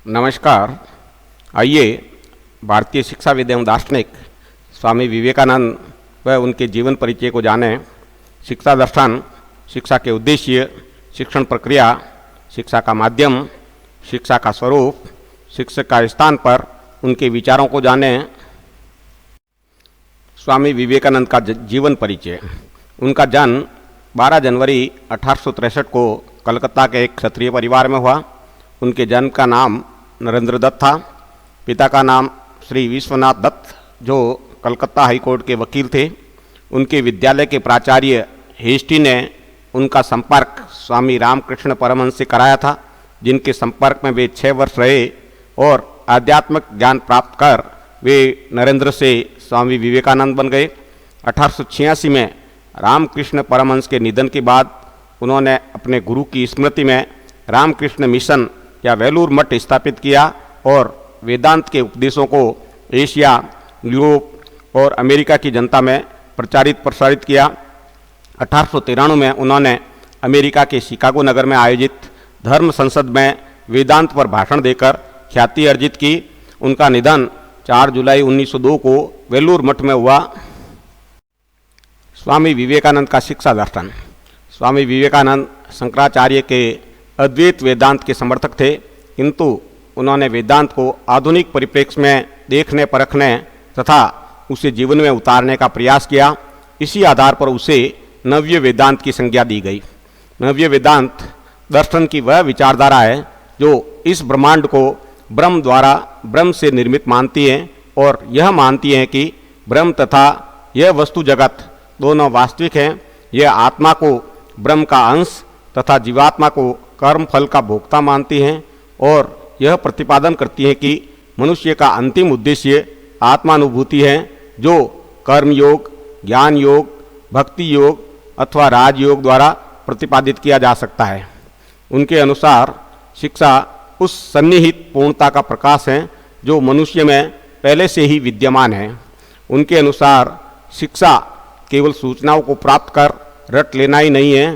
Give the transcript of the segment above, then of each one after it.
नमस्कार। आइए भारतीय शिक्षाविद एवं दार्शनिक स्वामी विवेकानंद व उनके जीवन परिचय को जानें। शिक्षा दर्शन, शिक्षा के उद्देश्य, शिक्षण प्रक्रिया, शिक्षा का माध्यम, शिक्षा का स्वरूप, शिक्षक का स्थान पर उनके विचारों को जानें। स्वामी विवेकानंद का जीवन परिचय। उनका जन्म 12 जनवरी 1863 को कलकत्ता के एक क्षत्रिय परिवार में हुआ। उनके जन्म का नाम नरेंद्र दत्त था। पिता का नाम श्री विश्वनाथ दत्त, जो कलकत्ता हाईकोर्ट के वकील थे। उनके विद्यालय के प्राचार्य हेस्टी ने उनका संपर्क स्वामी रामकृष्ण परमहंस से कराया था, जिनके संपर्क में वे 6 वर्ष रहे और आध्यात्मिक ज्ञान प्राप्त कर वे नरेंद्र से स्वामी विवेकानंद बन गए। 1886 में रामकृष्ण परमहंस के निधन के बाद उन्होंने अपने गुरु की स्मृति में रामकृष्ण मिशन या वेलूर मठ स्थापित किया और वेदांत के उपदेशों को एशिया, यूरोप और अमेरिका की जनता में प्रचारित प्रसारित किया। 1893 में उन्होंने अमेरिका के शिकागो नगर में आयोजित धर्म संसद में वेदांत पर भाषण देकर ख्याति अर्जित की। उनका निधन 4 जुलाई 1902 को वेलूर मठ में हुआ। स्वामी विवेकानंद का शिक्षा दर्शन। स्वामी विवेकानंद शंकराचार्य के अद्वैत वेदांत के समर्थक थे, किंतु उन्होंने वेदांत को आधुनिक परिप्रेक्ष्य में देखने परखने तथा उसे जीवन में उतारने का प्रयास किया। इसी आधार पर उसे नव्य वेदांत की संज्ञा दी गई। नव्य वेदांत दर्शन की वह विचारधारा है जो इस ब्रह्मांड को ब्रह्म द्वारा ब्रह्म से निर्मित मानती है और यह मानती है कि ब्रह्म तथा यह वस्तु जगत दोनों वास्तविक हैं। यह आत्मा को ब्रह्म का अंश तथा जीवात्मा को कर्म फल का भोक्ता मानती हैं और यह प्रतिपादन करती है कि मनुष्य का अंतिम उद्देश्य आत्मानुभूति है, जो कर्म योग, ज्ञान योग, भक्ति योग अथवा राजयोग द्वारा प्रतिपादित किया जा सकता है। उनके अनुसार शिक्षा उस सन्निहित पूर्णता का प्रकाश है जो मनुष्य में पहले से ही विद्यमान है। उनके अनुसार शिक्षा केवल सूचनाओं को प्राप्त कर रट लेना ही नहीं है।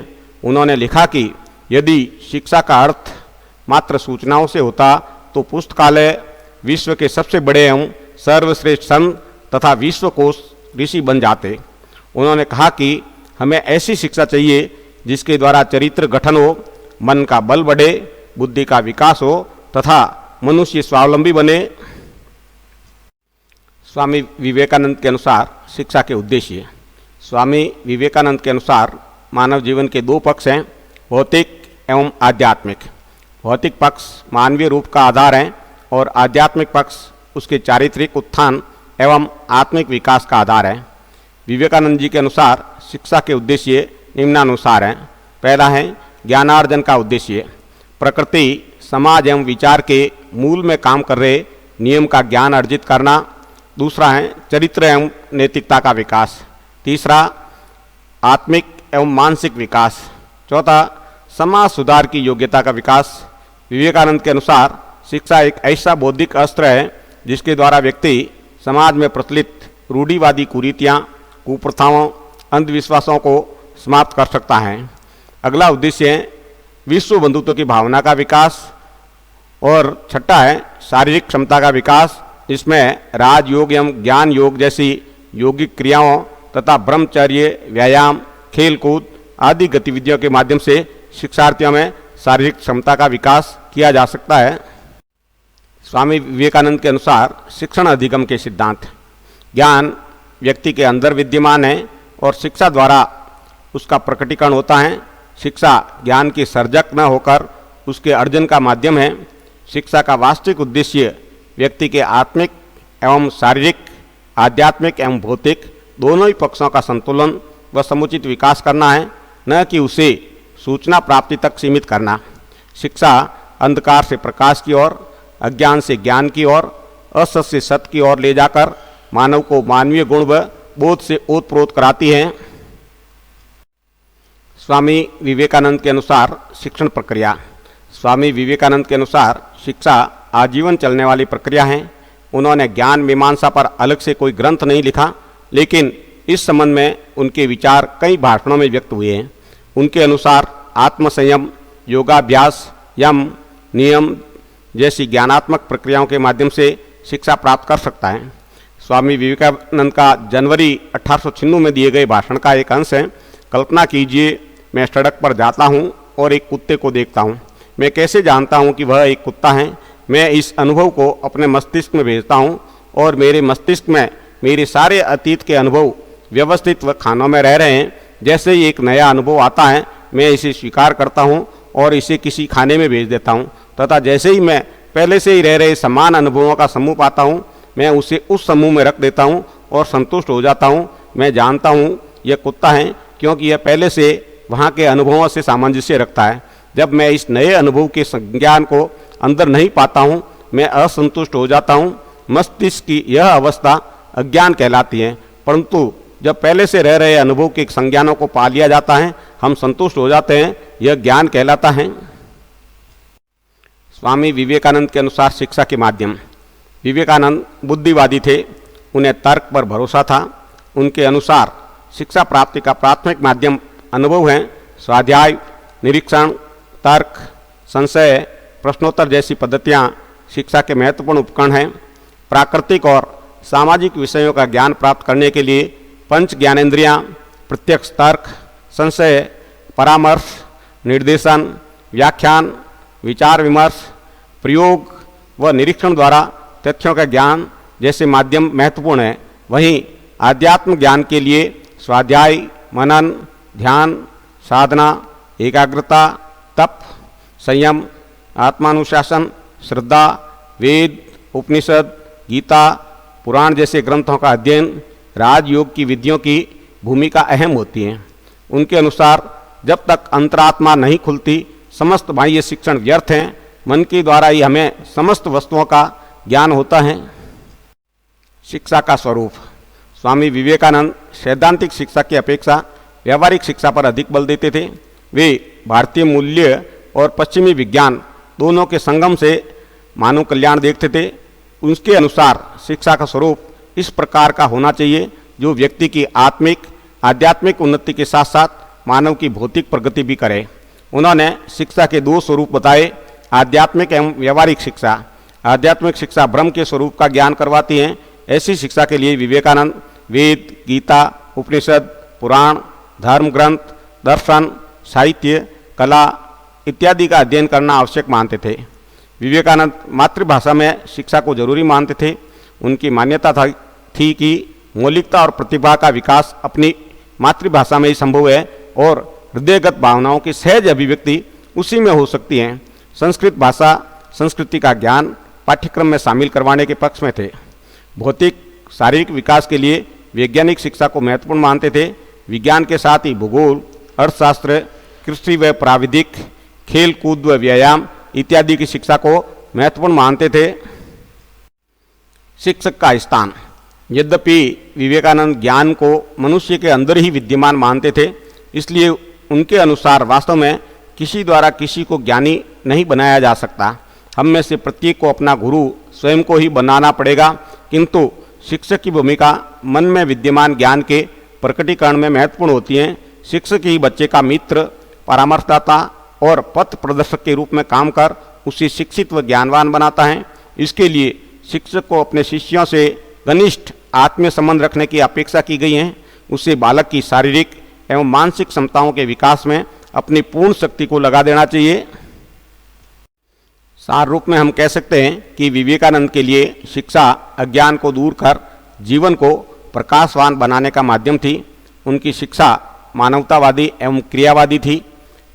उन्होंने लिखा कि यदि शिक्षा का अर्थ मात्र सूचनाओं से होता तो पुस्तकालय विश्व के सबसे बड़े एवं सर्वश्रेष्ठ संत तथा विश्वकोश ऋषि बन जाते। उन्होंने कहा कि हमें ऐसी शिक्षा चाहिए जिसके द्वारा चरित्र गठन हो, मन का बल बढ़े, बुद्धि का विकास हो तथा मनुष्य स्वावलंबी बने। स्वामी विवेकानंद के अनुसार शिक्षा के उद्देश्य। स्वामी विवेकानंद के अनुसार मानव जीवन के 2 पक्ष हैं, भौतिक एवं आध्यात्मिक। भौतिक पक्ष मानवीय रूप का आधार है और आध्यात्मिक पक्ष उसके चारित्रिक उत्थान एवं आत्मिक विकास का आधार है। विवेकानंद जी के अनुसार शिक्षा के उद्देश्य निम्नानुसार हैं। पहला है ज्ञानार्जन का उद्देश्य, प्रकृति, समाज एवं विचार के मूल में काम कर रहे नियम का ज्ञान अर्जित करना। दूसरा है चरित्र एवं नैतिकता का विकास। तीसरा आत्मिक एवं मानसिक विकास। चौथा समाज सुधार की योग्यता का विकास। विवेकानंद के अनुसार शिक्षा एक ऐसा बौद्धिक अस्त्र है जिसके द्वारा व्यक्ति समाज में प्रचलित रूढ़िवादी कुरीतियाँ, कुप्रथाओं, अंधविश्वासों को समाप्त कर सकता है। अगला उद्देश्य है विश्व बंधुत्व की भावना का विकास और छठा है शारीरिक क्षमता का विकास, जिसमें राजयोग एवं ज्ञान योग जैसी यौगिक क्रियाओं तथा ब्रह्मचर्य, व्यायाम, खेलकूद आदि गतिविधियों के माध्यम से शिक्षार्थियों में शारीरिक क्षमता का विकास किया जा सकता है। स्वामी विवेकानंद के अनुसार शिक्षण अधिगम के सिद्धांत। ज्ञान व्यक्ति के अंदर विद्यमान है और शिक्षा द्वारा उसका प्रकटीकरण होता है। शिक्षा ज्ञान की सर्जक न होकर उसके अर्जन का माध्यम है। शिक्षा का वास्तविक उद्देश्य व्यक्ति के आत्मिक एवं शारीरिक, आध्यात्मिक एवं भौतिक दोनों ही पक्षों का संतुलन व समुचित विकास करना है, न कि उसे सूचना प्राप्ति तक सीमित करना। शिक्षा अंधकार से प्रकाश की ओर, अज्ञान से ज्ञान की ओर, असत से सत्य की ओर ले जाकर मानव को मानवीय गुण व बोध से ओतप्रोत कराती है। स्वामी विवेकानंद के अनुसार शिक्षण प्रक्रिया। स्वामी विवेकानंद के अनुसार शिक्षा आजीवन चलने वाली प्रक्रिया है। उन्होंने ज्ञान मीमांसा पर अलग से कोई ग्रंथ नहीं लिखा, लेकिन इस संबंध में उनके विचार कई भाषणों में व्यक्त हुए हैं। उनके अनुसार आत्मसंयम, योगाभ्यास, यम, नियम, जैसी ज्ञानात्मक प्रक्रियाओं के माध्यम से शिक्षा प्राप्त कर सकता है। स्वामी विवेकानंद का जनवरी 1896 में दिए गए भाषण का एक अंश है। कल्पना कीजिए, मैं सड़क पर जाता हूँ और एक कुत्ते को देखता हूँ। मैं कैसे जानता हूँ कि वह एक कुत्ता है? मैं इस अनुभव को अपने मस्तिष्क में भेजता हूँ और मेरे मस्तिष्क में मेरे सारे अतीत के अनुभव व्यवस्थित व खानों में रह रहे हैं। जैसे ही एक नया अनुभव आता है, मैं इसे स्वीकार करता हूँ और इसे किसी खाने में भेज देता हूँ, तथा जैसे ही मैं पहले से ही रह रहे समान अनुभवों का समूह पाता हूँ, मैं उसे उस समूह में रख देता हूँ और संतुष्ट हो जाता हूँ। मैं जानता हूँ यह कुत्ता है क्योंकि यह पहले से वहाँ के अनुभवों से सामंजस्य रखता है। जब मैं इस नए अनुभव के संज्ञान को अंदर नहीं पाता हूँ, मैं असंतुष्ट हो जाता हूँ। मस्तिष्क की यह अवस्था अज्ञान कहलाती है, परंतु जब पहले से रह रहे अनुभव के संज्ञानों को पा लिया जाता है, हम संतुष्ट हो जाते हैं, यह ज्ञान कहलाता है। स्वामी विवेकानंद के अनुसार शिक्षा के माध्यम। विवेकानंद बुद्धिवादी थे, उन्हें तर्क पर भरोसा था। उनके अनुसार शिक्षा प्राप्ति का प्राथमिक माध्यम अनुभव है। स्वाध्याय, निरीक्षण, तर्क, संशय, प्रश्नोत्तर जैसी पद्धतियाँ शिक्षा के महत्वपूर्ण उपकरण हैं। प्राकृतिक और सामाजिक विषयों का ज्ञान प्राप्त करने के लिए पंच ज्ञानेंद्रियाँ, प्रत्यक्ष तर्क, संशय, परामर्श, निर्देशन, व्याख्यान, विचार विमर्श, प्रयोग व निरीक्षण द्वारा तथ्यों का ज्ञान जैसे माध्यम महत्वपूर्ण है। वहीं आध्यात्म ज्ञान के लिए स्वाध्याय, मनन, ध्यान, साधना, एकाग्रता, तप, संयम, आत्मानुशासन, श्रद्धा, वेद, उपनिषद, गीता, पुराण जैसे ग्रंथों का अध्ययन, राजयोग की विधियों की भूमिका अहम होती है। उनके अनुसार जब तक अंतरात्मा नहीं खुलती, समस्त बाह्य शिक्षण व्यर्थ हैं। मन के द्वारा ही हमें समस्त वस्तुओं का ज्ञान होता है। शिक्षा का स्वरूप। स्वामी विवेकानंद सैद्धांतिक शिक्षा की अपेक्षा व्यावहारिक शिक्षा पर अधिक बल देते थे। वे भारतीय मूल्य और पश्चिमी विज्ञान दोनों के संगम से मानव कल्याण देखते थे। उनके अनुसार शिक्षा का स्वरूप इस प्रकार का होना चाहिए जो व्यक्ति की आत्मिक आध्यात्मिक उन्नति के साथ साथ मानव की भौतिक प्रगति भी करे। उन्होंने शिक्षा के दो स्वरूप बताए, आध्यात्मिक एवं व्यावहारिक शिक्षा। आध्यात्मिक शिक्षा ब्रह्म के स्वरूप का ज्ञान करवाती है। ऐसी शिक्षा के लिए विवेकानंद वेद, गीता, उपनिषद, पुराण, धर्म ग्रंथ, दर्शन, साहित्य, कला इत्यादि का अध्ययन करना आवश्यक मानते थे। विवेकानंद मातृभाषा में शिक्षा को जरूरी मानते थे। उनकी मान्यता थी कि मौलिकता और प्रतिभा का विकास अपनी मातृभाषा में ही संभव है और हृदयगत भावनाओं की सहज अभिव्यक्ति उसी में हो सकती है। संस्कृत भाषा, संस्कृति का ज्ञान पाठ्यक्रम में शामिल करवाने के पक्ष में थे। भौतिक शारीरिक विकास के लिए वैज्ञानिक शिक्षा को महत्वपूर्ण मानते थे। विज्ञान के साथ ही भूगोल, अर्थशास्त्र, कृषि व प्राविधिक, खेल कूद व व्यायाम इत्यादि की शिक्षा को महत्वपूर्ण मानते थे। शिक्षक का स्थान। यद्यपि विवेकानंद ज्ञान को मनुष्य के अंदर ही विद्यमान मानते थे, इसलिए उनके अनुसार वास्तव में किसी द्वारा किसी को ज्ञानी नहीं बनाया जा सकता। हम में से प्रत्येक को अपना गुरु स्वयं को ही बनाना पड़ेगा, किंतु शिक्षक की भूमिका मन में विद्यमान ज्ञान के प्रकटीकरण में महत्वपूर्ण होती है। शिक्षक ही बच्चे का मित्र, परामर्शदाता और पथ प्रदर्शक के रूप में काम कर उसे शिक्षित व ज्ञानवान बनाता है। इसके लिए शिक्षक को अपने शिष्यों से घनिष्ठ आत्मीय संबंध रखने की अपेक्षा की गई है। उसे बालक की शारीरिक एवं मानसिक क्षमताओं के विकास में अपनी पूर्ण शक्ति को लगा देना चाहिए। सार रूप में हम कह सकते हैं कि विवेकानंद के लिए शिक्षा अज्ञान को दूर कर जीवन को प्रकाशवान बनाने का माध्यम थी। उनकी शिक्षा मानवतावादी एवं क्रियावादी थी।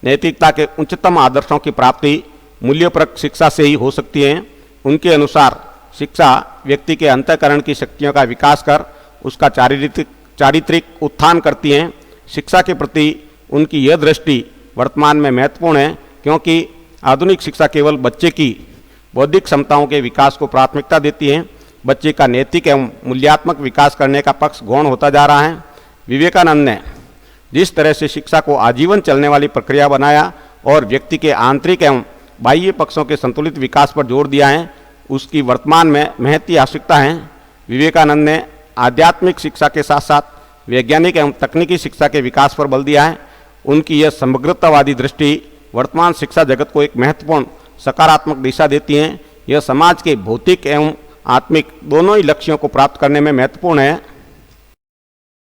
नैतिकता के उच्चतम आदर्शों की प्राप्ति मूल्यपरक शिक्षा से ही हो सकती है। उनके अनुसार शिक्षा व्यक्ति के अंतःकरण की शक्तियों का विकास कर उसका चारित्रिक उत्थान करती हैं। शिक्षा के प्रति उनकी यह दृष्टि वर्तमान में महत्वपूर्ण है, क्योंकि आधुनिक शिक्षा केवल बच्चे की बौद्धिक क्षमताओं के विकास को प्राथमिकता देती है। बच्चे का नैतिक एवं मूल्यात्मक विकास करने का पक्ष गौण होता जा रहा है। विवेकानंद ने जिस तरह से शिक्षा को आजीवन चलने वाली प्रक्रिया बनाया और व्यक्ति के आंतरिक एवं बाह्य पक्षों के संतुलित विकास पर जोर दिया है, उसकी वर्तमान में महती आवश्यकता है। विवेकानंद ने आध्यात्मिक शिक्षा के साथ साथ वैज्ञानिक एवं तकनीकी शिक्षा के विकास पर बल दिया है। उनकी यह समग्रतावादी दृष्टि वर्तमान शिक्षा जगत को एक महत्वपूर्ण सकारात्मक दिशा देती है। यह समाज के भौतिक एवं आत्मिक दोनों ही लक्ष्यों को प्राप्त करने में महत्वपूर्ण है।